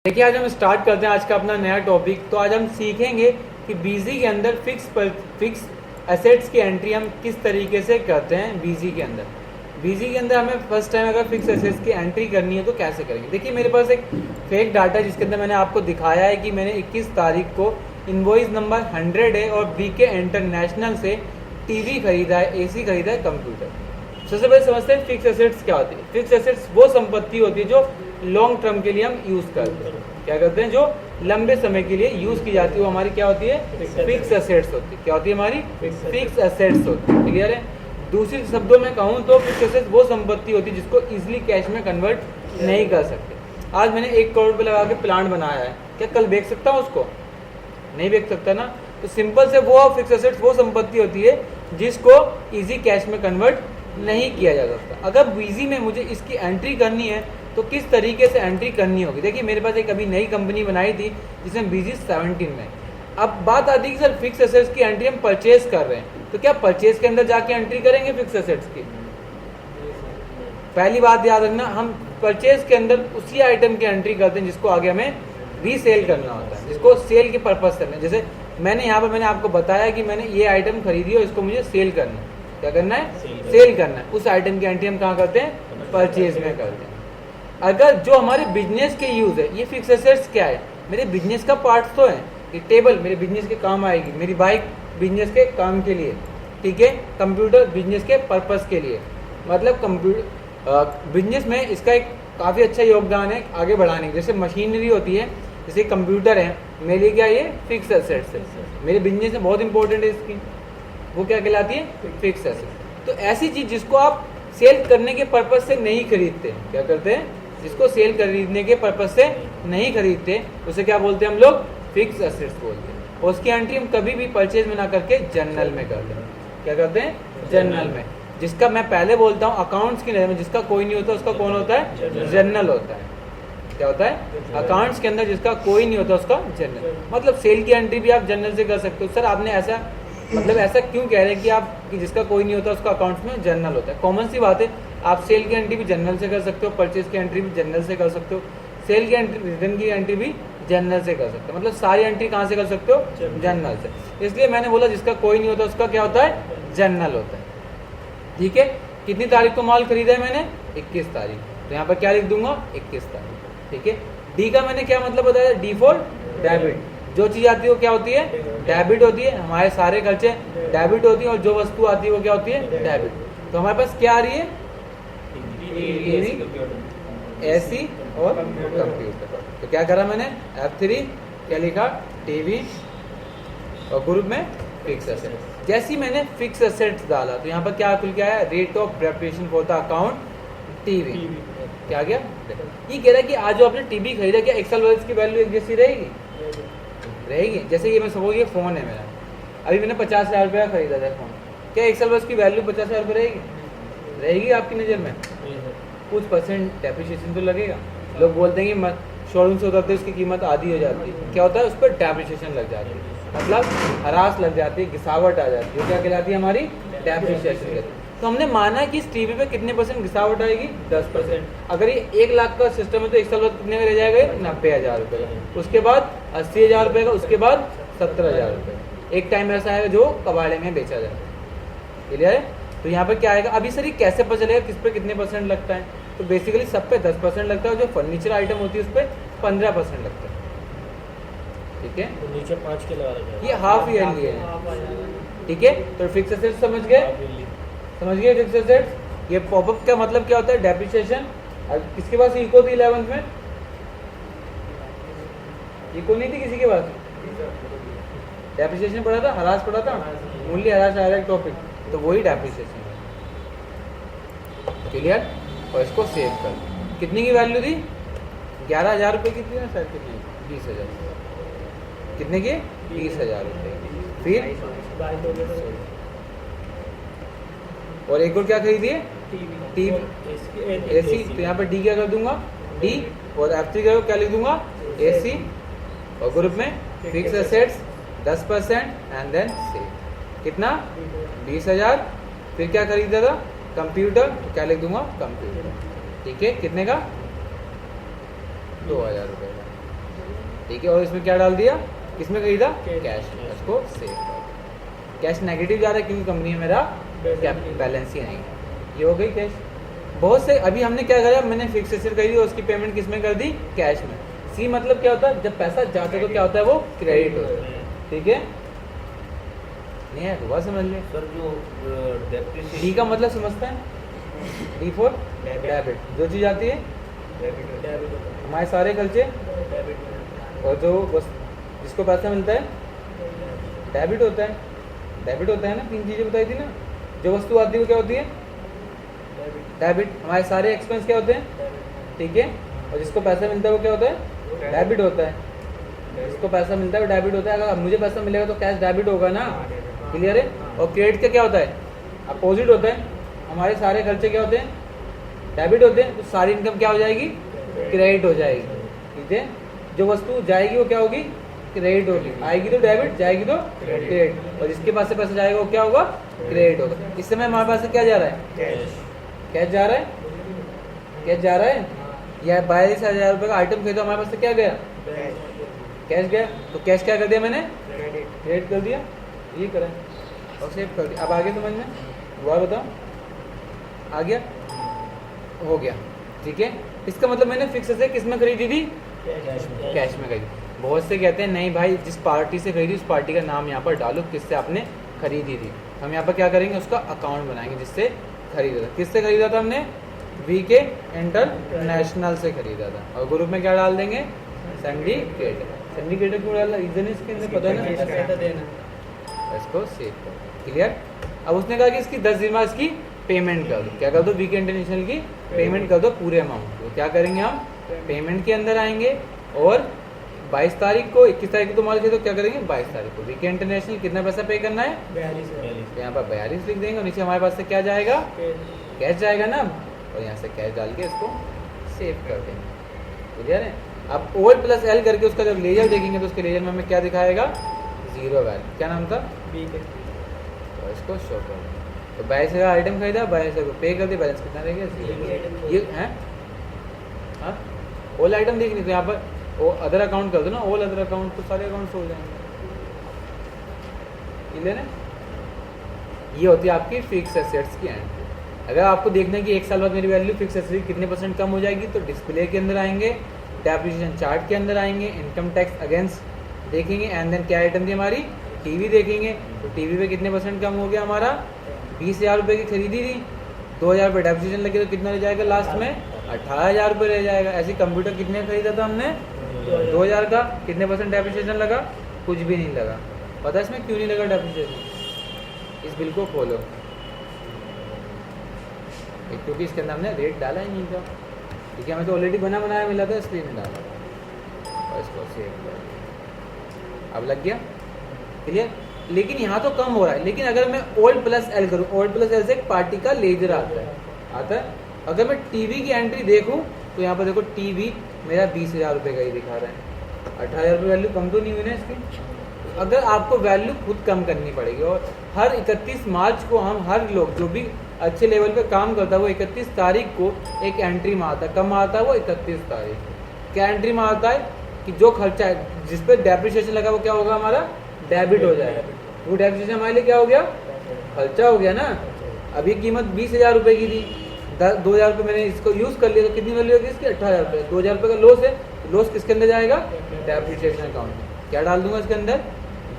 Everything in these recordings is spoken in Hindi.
देखिए आज हम स्टार्ट करते हैं आज का अपना नया टॉपिक। तो आज हम सीखेंगे कि बीजी के अंदर फिक्स एसेट्स की एंट्री हम किस तरीके से करते हैं। बीजी के अंदर हमें फर्स्ट टाइम अगर फिक्स एसेट्स की एंट्री करनी है तो कैसे करेंगे। देखिए मेरे पास एक फेक डाटा जिसके अंदर मैंने आपको दिखाया है कि मैंने 21 तारीख को इनवॉइस नंबर 100 है और बीके इंटरनेशनल से टीवी खरीदा है, एसी खरीदा है, कंप्यूटर। सबसे पहले समझते हैं फिक्स एसेट्स क्या होती है। फिक्स एसेट्स वो संपत्ति होती है जो लॉन्ग टर्म के लिए हम यूज करते हैं। क्या करते हैं? जो लंबे समय के लिए यूज की जाती है वो हमारी क्या होती है? फिक्स एसेट्स होती है। क्या होती है? हमारी फिक्स एसेट्स होती है। क्लियर है? दूसरे शब्दों में कहूँ तो फिक्स एसेट्स वो संपत्ति होती है जिसको इजिली कैश में कन्वर्ट नहीं कर सकते। आज मैंने 1 करोड़ रुपये लगा के प्लांट बनाया है, क्या कल बेच सकता हूँ उसको? नहीं बेच सकता ना। तो सिंपल से वो फिक्स एसेट्स वो संपत्ति होती है जिसको इजी कैश में कन्वर्ट नहीं किया जा सकता। अगर बीजी में मुझे इसकी एंट्री करनी है तो किस तरीके से एंट्री करनी होगी। देखिए मेरे पास एक अभी नई कंपनी बनाई थी जिसमें बीजी 17 में। अब बात आती है कि सर फिक्स एसेट्स की एंट्री हम परचेज कर रहे हैं तो क्या परचेज के अंदर जाके एंट्री करेंगे फिक्स एसेट्स की? पहली बात याद रखना, हम परचेज के अंदर उसी आइटम की एंट्री करते हैं जिसको आगे हमें रीसेल करना होता है, जिसको सेल के पर्पज करना है। जैसे मैंने यहाँ पर मैंने आपको बताया कि मैंने ये आइटम खरीदी और इसको मुझे सेल करना है। क्या करना है? सेल करना है। उस आइटम की एंट्री हम कहाँ करते हैं? परचेज में करते हैं। अगर जो हमारे बिजनेस के यूज है, ये फिक्स एसेट्स क्या है? मेरे बिजनेस का पार्ट तो है। ये टेबल मेरे बिजनेस के काम आएगी, मेरी बाइक बिजनेस के काम के लिए, ठीक है। कंप्यूटर बिजनेस के पर्पस के लिए, मतलब कंप्यूटर बिजनेस में इसका एक काफ़ी अच्छा योगदान है आगे बढ़ाने की। जैसे मशीनरी होती है, जैसे कंप्यूटर है, मेरे लिए क्या ये फिक्स एसेट्स है। मेरे बिजनेस में बहुत इंपॉर्टेंट है इसकी, वो क्या कहलाती है? Fix asset. तो ऐसी चीज जिसको आप सेल करने के पर्पज से नहीं खरीदते, क्या करते हैं? जिसको सेल खरीदने के पर्पज से नहीं खरीदते उसे क्या बोलते हैं हम लोग? फिक्स एसेट्स बोलते हैं। और उसकी एंट्री हम कभी भी परचेज में ना करके जनरल में करते हैं। क्या करते हैं? जनरल में। जिसका मैं पहले बोलता हूँ अकाउंट्स की नजर में जिसका कोई नहीं होता उसका कौन होता है? जनरल होता है। क्या होता है? अकाउंट्स के अंदर जिसका कोई नहीं होता उसका जनरल। मतलब सेल की एंट्री भी आप जनरल से कर सकते हो। सर आपने ऐसा मतलब ऐसा क्यों कह रहे हैं कि आप कि जिसका कोई नहीं होता उसका अकाउंट्स में जनरल होता है? कॉमन सी बात है, आप सेल की एंट्री भी जनरल से कर सकते हो, परचेज की एंट्री भी जनरल से कर सकते हो, सेल की एंट्री रिटर्न की एंट्री भी जनरल से कर सकते हो। मतलब सारी एंट्री कहाँ से कर सकते हो? जनरल से। इसलिए मैंने बोला जिसका कोई नहीं होता उसका क्या होता है? जनरल होता है। ठीक है। कितनी तारीख को माल खरीदा है मैंने? 21 तारीख। तो यहाँ पर क्या लिख दूंगा? 21 तारीख। ठीक है। डी का मैंने क्या मतलब बताया? D for debit. जो चीज आती है वो क्या होती है? डेबिट होती है। हमारे सारे खर्चे डेबिट होती है और जो वस्तु आती है वो क्या होती है? डेबिट। तो हमारे पास क्या आ रही है? एसी और कंप्यूटर। तो क्या करा मैंने? F3 क्या लिखा? टीवी और ग्रुप में फिक्स एसेट। जैसे ही मैंने फिक्स एसेट्स डाला तो यहाँ पर क्या खुल के आया? Rate of depreciation for the account TV. क्या गया? ये कह रहा है कि आज जो आपने टीवी खरीदा क्या 1 साल बाद इसकी वैल्यू एक जैसी रहेगी? रहेगी। जैसे ये मैं सपोज ये फ़ोन है मेरा, अभी मैंने 50,000 रुपये का खरीदा था फ़ोन, क्या 1 साल बाद इसकी वैल्यू 50,000 रुपये रहेगी? रहेगी आपकी नज़र में? कुछ परसेंट डेप्रिसिएशन तो लगेगा। लोग बोलते हैं कि शोरूम से उतरते उसकी कीमत आधी हो जाती है। क्या होता है? उस पर डेप्रिसिएशन लग जाती है, मतलब हरास लग जाती है, घिसावट आ जाती है। क्या कहलाती है? हमारी डेप्रिसिएशन कहती है। तो हमने माना कि इस टीवी पे कितने परसेंट घिसावट आएगी? 10%। अगर ये 1 लाख का सिस्टम है तो 1 साल बाद कितने में रह जाएगा? 90,000 रुपये का। उसके बाद 80,000 रुपये का, उसके बाद 70,000 रुपये। एक टाइम ऐसा आएगा जो कबाड़े में बेचा जाएगा। क्लियर है? तो यहाँ पर क्या आएगा? अभी सर ये कैसे पता चलेगा किस पे कितने परसेंट लगता है? तो बेसिकली सब पे 10% लगता है और जो फर्नीचर आइटम होती है उस पर 15% लगता है। ठीक है। तो नीचे 5 के लगा रखा है। ये हाफ ईयरली है। ठीक है। तो फिक्स एसेट्स समझ गए? समझ गए फिक्स एसेट्स? ये पॉपअप का मतलब क्या होता है? डेप्रिसिएशन। और किसके पास इको थी 11th में? इको नहीं थी किसी के पास? डेप्रिसिएशन पढ़ा था, हरास पढ़ा था, मूल्य हरास आया एक टॉपिक, तो वही डेप्रिसिएशन है। क्लियर? और इसको सेव कर। कितनी की वैल्यू थी? 11,000 रुपये की थी ना सर? कितनी? 20,000। कितने की? 20,000 रुपये। फिर और एक और क्या खरीदी है? TV, AC. तो यहाँ पर डी क्या कर दूंगा? डी। और F3 क्या लिख दूंगा? एसी। और ग्रुप में fix assets 10% and then save. कितना? 20,000। फिर क्या खरीदा था? कंप्यूटर। तो क्या लिख दूंगा? कंप्यूटर। ठीक है। कितने का? 2,000 रुपये का। ठीक है, और इसमें क्या डाल दिया, किसमें खरीदा, कैश। कैश में, इसको सेव कर। कैश नेगेटिव जा रहा है क्योंकि कंपनी में मेरा बैलेंस ही नहीं है। ये हो गई कैश। बहुत से अभी हमने क्या करा, मैंने फिक्स एसेट खरीदी और उसकी पेमेंट किसमें कर दी, कैश में। सी मतलब क्या होता है, जब पैसा जाता है तो क्या होता है, वो क्रेडिट होता है। ठीक है, नहीं है दोबारा समझ लिया। सर जो डी का मतलब समझता है, डी फॉर डेबिट। जो चीज़ आती है हमारे सारे खर्चे, और जो बस जिसको पैसा मिलता है डेबिट होता है। डेबिट होता है ना, 3 चीज़ें बताई थी ना। जो वस्तु आती है वो क्या होती है, डेबिट। हमारे सारे एक्सपेंस क्या होते हैं, ठीक है, और जिसको पैसा मिलता है वो क्या होता है, डेबिट होता है। जिसको पैसा मिलता है वो डेबिट होता है। अगर मुझे पैसा मिलेगा तो कैश डेबिट होगा ना, क्लियर है। और क्रेडिट का क्या होता है, अपोजिट होता है। हमारे सारे खर्चे क्या होते हैं, डेबिट होते हैं, तो सारी इनकम क्या हो जाएगी, क्रेडिट हो जाएगी। ठीक है, जो वस्तु जाएगी वो क्या होगी, क्रेडिट होगी। आएगी तो डेबिट, जाएगी तो क्रेडिट। और जिसके पास से पैसा जाएगा वो क्या होगा, क्रेडिट होगा। इस समय हमारे पास से क्या जा रहा है, कैश जा रहा है, कैश जा रहा है। या 42,000 रुपये का आइटम खरीदा, हमारे पास से क्या गया, कैश गया। तो कैश क्या कर दिया मैंने, क्रेडिट कर दिया, ये करा और सेव कर दिया। अब आगे समझना, दोबारा बताओ, आ गया, हो गया। ठीक है, इसका मतलब मैंने फिक्स से किस में खरीदी थी, कैश में खरीदी। बहुत से कहते हैं नहीं भाई, जिस पार्टी से खरीदी उस पार्टी का नाम यहाँ पर डालो, किससे आपने खरीदी थी। हम यहाँ पर क्या करेंगे, उसका अकाउंट बनाएंगे जिससे खरीदा था। किससे खरीदा था हमने, वीके इंटरनेशनल से खरीदा था। और ग्रुप में क्या डाल देंगे, सिंडिकेट। सिंडिकेट क्यों डालना, रीजन इसके अंदर पता है ना, इसको सेव कर। क्लियर। अब उसने कहा कि इसकी 10 दिन बाद इसकी पेमेंट कर दो। क्या कर दो, वीके इंटरनेशनल की पेमेंट कर दो पूरे अमाउंट। तो क्या करेंगे हम, पेमेंट के अंदर आएंगे और 22 तारीख को, 21 तारीख को तो माल तो क्या करेंगे, 22 तारीख को वीके इंटरनेशनल कितना पैसा पे करना है, 42। यहाँ पर 42 लिख देंगे और नीचे हमारे पास से क्या जाएगा, कैश जाएगा ना, और यहाँ से कैश डाल के इसको सेव कर देंगे। क्लियर है। अब ओल्ड प्लस एल करके उसका जब लेजर देखेंगे तो उसके लेजर में हमें क्या दिखाएगा, 0 वैल्यू। क्या नाम था, तो इसको शो कर देंगे। तो 22,000 आइटम खरीदा, 22,000 पे कर दिया, बैलेंस कितना रह गया, 0। ये है हाँ, ऑल आइटम देखनी तो यहाँ पर वो अदर अकाउंट कर दो ना, ऑल अदर अकाउंट, तो सारे अकाउंट्स हो जाएंगे। क्लियर है। ये होती है आपकी फिक्स एसेट्स की एंट्री। अगर आपको देखना है कि 1 साल बाद मेरी वैल्यू फिक्स एसेट कितने % कम हो जाएगी, तो डिस्प्ले के अंदर आएंगे, डेप्रिसिएशन चार्ट के अंदर आएंगे, इनकम टैक्स अगेंस्ट देखेंगे, एंड देन क्या आइटम थी हमारी, टीवी देखेंगे। तो टीवी पे कितने % कम हो गया हमारा, 20,000 रुपये की खरीदी थी, 2,000 रुपये डेप्रिसिएशन लगे तो कितना रह जाएगा लास्ट में, 18,000 रुपये रह जाएगा। ऐसे कंप्यूटर कितने खरीदा था हमने, 2,000 का, कितने % डेप्रिसिएशन लगा, कुछ भी नहीं लगा। पता है इसमें क्यों नहीं लगा डेप्रिसिएशन, इस बिल को खोलो, क्योंकि इसके अंदर हमने रेट डाला ही नहीं था। ठीक है, हमें तो ऑलरेडी बना बनाया मिला था, इसलिए नहीं डाला। और इसको सेव कर दिया, अब लग गया। क्लियर। लेकिन यहाँ तो कम हो रहा है, लेकिन अगर मैं ओल्ड प्लस एल करूँ, ओल्ड प्लस एल से एक पार्टी का लेजर आता है। अगर मैं टीवी की एंट्री देखूँ तो यहाँ पर देखो टीवी मेरा 20,000 रुपये का ही दिखा रहा है, 18,000 रुपये वैल्यू कम तो नहीं हुई ना इसकी। अगर आपको वैल्यू खुद कम करनी पड़ेगी, और हर 31 मार्च को हम हर लोग जो भी अच्छे लेवल पे काम करता है वो 31 तारीख को एक एंट्री मारता है। कब मारता है वो, 31 तारीख। क्या एंट्री मारता है कि जो खर्चा है जिस पे डेप्रिसिएशन लगा वो क्या होगा हमारा, डेबिट हो जाएगा। वो डेप्रिसिएशन हमारे लिए क्या हो गया, खर्चा हो गया ना। अभी कीमत 20,000 रुपये की थी, 2,000 रुपये मैंने इसको यूज़ कर लिया तो कितनी वैल्यू होगी इसकी, 18,000 रुपये। 2,000 रुपये का लॉस है, लॉस किसके अंदर जाएगा, डेप्रिसिएशन अकाउंट में। क्या डाल दूंगा इसके अंदर,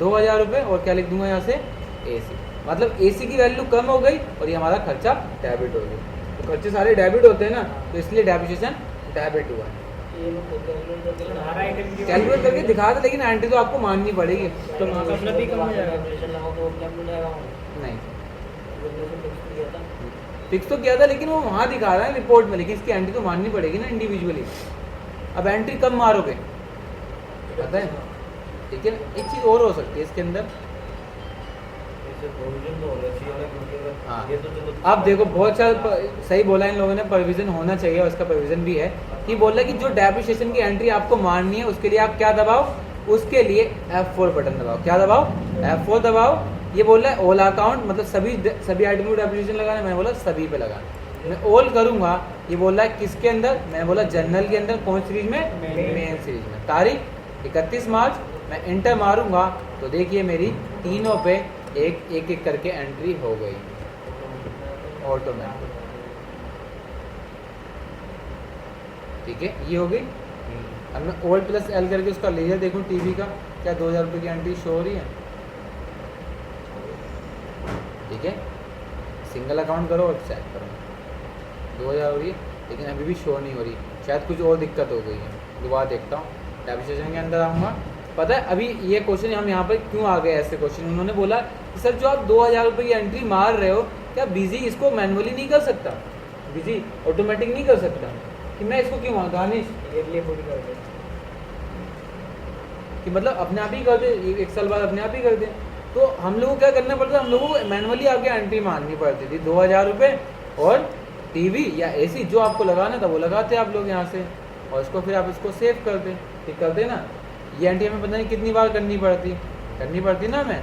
2,000 रुपये, और क्या लिख दूंगा यहाँ से, AC। मतलब AC की वैल्यू कम हो गई और ये हमारा खर्चा डेबिट हो गया। तो खर्चे सारे डेबिट होते हैं ना, तो इसलिए डेप्रिसिएशन डेबिट हुआ है। कैलकुलेट करके दिखा दे, लेकिन एंट्री तो आपको माननी पड़ेगी। तो मतलब भी कम हो जाएगा, नहीं फिक्स तो किया था, लेकिन वो वहाँ दिखा रहा है रिपोर्ट में, लेकिन इसकी एंट्री तो माननी पड़ेगी ना इंडिविजुअली। अब एंट्री कब मारोगे पता है, ठीक है। एक चीज़ और हो सकती है इसके अंदर, हाँ अब देखो बहुत सारा सही बोला इन लोगों ने, प्रोविजन होना चाहिए और इसका प्रोविजन भी है। कि बोल रहा है कि जो डेप्रिसिएशन की एंट्री आपको मारनी है उसके लिए आप क्या दबाओ, उसके लिए F4 बटन दबाओ। क्या दबाओ, F4 दबाओ। ये बोल रहा है ऑल अकाउंट, मतलब सभी आइटम को डेप्रिसिएशन लगाना है, मैंने बोला सभी पे लगाना। मैं ऑल करूंगा, ये बोल रहा है किसके अंदर, मैंने बोला जनरल के अंदर, कौन सीरीज में, मेन सीरीज में। तारीख 31 मार्च मैं इंटर मारूंगा तो देखिए मेरी तीनों पे एक एक करके एंट्री हो गई ऑटोमेटिक। ठीक है, ये हो गई। अब मैं ओल्ड प्लस एल करके उसका लेजर देखूं टीवी का, क्या 2000 रुपये की एंट्री शो हो रही है? ठीक है, सिंगल अकाउंट करो और चेक करो 2000 हो रही है, लेकिन अभी भी शो नहीं हो रही, शायद कुछ और दिक्कत हो गई है। दोबारा देखता हूँ, डेप्रिसिएशन के अंदर आऊँगा। पता है अभी ये क्वेश्चन हम यहाँ पर क्यों आ गए ऐसे क्वेश्चन, उन्होंने बोला कि सर जो आप 2000 रुपये की एंट्री मार रहे हो, क्या बिजी इसको मैनुअली नहीं कर सकता, बिजी ऑटोमेटिक नहीं कर सकता, कि मैं इसको क्यों मार दानिश कि मतलब अपने आप ही कर दे, एक साल बाद अपने आप ही कर दे। तो हम लोगों को क्या करना पड़ता है, हम लोगों को मैनुअली आके एंट्री मारनी पड़ती थी 2000 रुपये, और टीवी या एसी जो आपको लगाना था वो लगाते आप लोग यहाँ से, और इसको फिर आप इसको सेव कर दें। ठीक कर दे ना, ये एंट्री हमें पता नहीं कितनी बार करनी पड़ती ना हमें,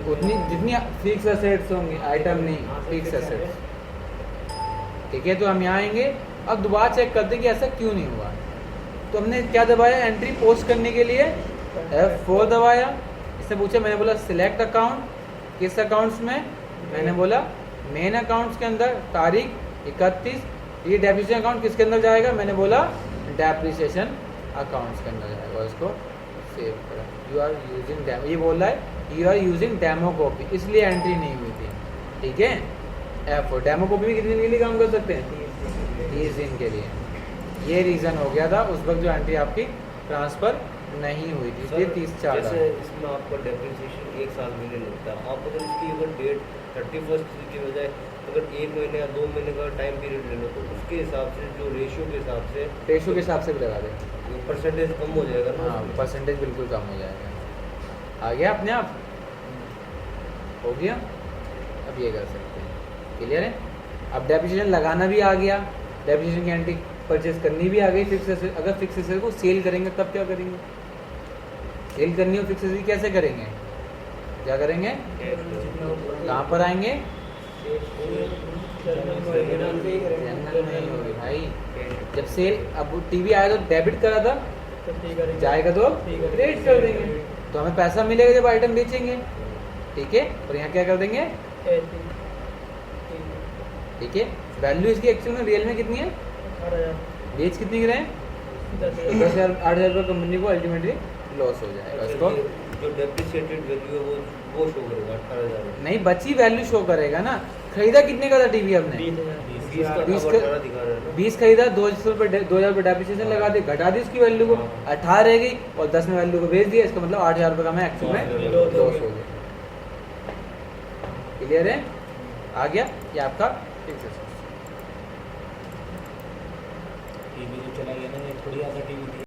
उतनी जितनी फिक्स एसेट्स होंगी, आइटम नहीं फिक्स एसेट्स। ठीक है, तो हम यहाँ आएंगे, अब दोबारा चेक करते हैं कि ऐसा क्यों नहीं हुआ। तो हमने क्या दबाया एंट्री पोस्ट करने के लिए, F4 दबाया। इससे पूछा, मैंने बोला सिलेक्ट अकाउंट, किस अकाउंट्स में, मैंने बोला मेन अकाउंट्स के अंदर, तारीख 31। ये डेप्रिसिएशन अकाउंट किसके अंदर जाएगा, मैंने बोला डेप्रिसिएशन अकाउंट्स के अंदर जाएगा, और इसको सेव करा। यू आर यूजिंग डेमो, ये बोल रहा है you are using demo copy, इसलिए एंट्री नहीं हुई थी। ठीक है, F4 डेमो कॉपी भी कितने दिन के लिए काम कर सकते हैं, 30 दिन के लिए। ये रीज़न हो गया था उस वक्त जो एंट्री आपकी ट्रांसफ़र नहीं हुई थी, इसलिए 30/4। जैसे इसमें आपका डेप्रिसिएशन 1 साल में लगता है, आप अगर इसकी अगर डेट 31 की बजाय अगर 1 महीने या 2 महीने का टाइम पीरियड ले लो, तो उसके हिसाब से जो रेशियो के हिसाब से भी लगा दें, परसेंटेज कम हो जाएगा ना। हाँ, परसेंटेज बिल्कुल कम हो जाएगा। आ गया अपने आप, हो गया। अब ये कर सकते हैं, क्लियर है। अब डेप्रिसिएशन लगाना भी आ गया, डेप्रिसिएशन की एंट्री परचेज करनी भी आ गई। फिक्स एसेट, अगर फिक्स एसेट को सेल करेंगे तब क्या करेंगे, सेल करनी हो फिक्स एसेट कैसे करेंगे, क्या करेंगे, कहाँ पर आएंगे, जनरल में ही होगी भाई। जब सेल, अब टीवी आया तो डेबिट करा था, जाएगा तो क्रेडिट कर देंगे, तो हमें पैसा मिलेगा जब आइटम बेचेंगे। ठीक है, और यहाँ क्या कर देंगे, ठीक है। वैल्यू इसकी एक्चुअल में रियल में कितनी है, बेच कितनी गिरे हैं, 10,000 8,000 रुपये कंपनी को अल्टीमेटली लॉस हो जाएगा। इसको जो डेप्रिसिएटेड वैल्यू है वो शो करेगा 18,000 नहीं, बची वैल्यू शो करेगा ना। खरीदा कितने का था टीवी हमने, 20 खरीदा, 200 रुपये 2,000 रुपये डेप्रिसिएशन लगा दी, घटा दी उसकी वैल्यू को, 18 रह गई, और 10 में वैल्यू को बेच दिया, इसका मतलब 8,000 रुपये का हमें एक्चुअल में लॉस हो गया। क्लियर है, आ गया ये आपका फिक्स एसेट। टीवी जो चला गया ना, ये थोड़ी ज़्यादा टीवी